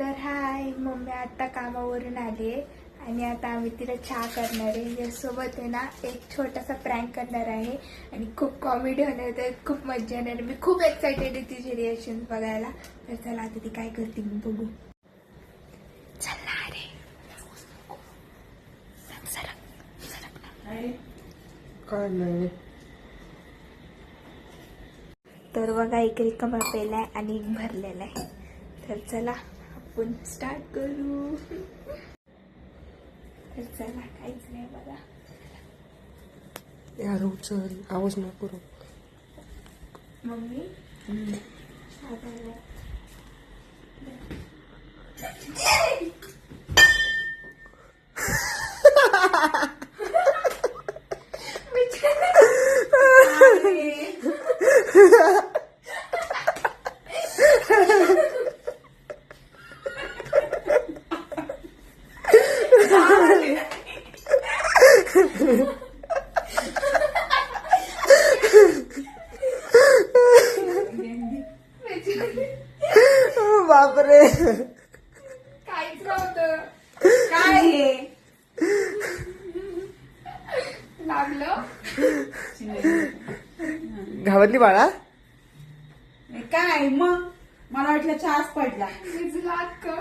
तर हाय, मम्मी आता कामावरून आली आणि आता आम्ही तिला चहा करणार आहे. यासोबत आहे ना एक छोटासा प्रँक करणार आहे आणि खूप कॉमेडी होणार आहे, खूप मजा येणार आहे. मी खूप एक्सायटेड आहे तिचे रिएक्शन बघायला. तर चला आता ती काय करते मी बघू. चल ना रे, काय नाही. तर बघा एक रिकामा पेला आहे आणि एक भरलेला आहे. तर चला आपण स्टार्ट करू. तर चला काहीच नाही बघा. यार उचल, आवाज नको करू. मम्मी बापरे, काहीच नव्हतं. काय हे लागलं घाबरली बाळा. काय मग मला वाटलं चहाच पडला. भिजला का?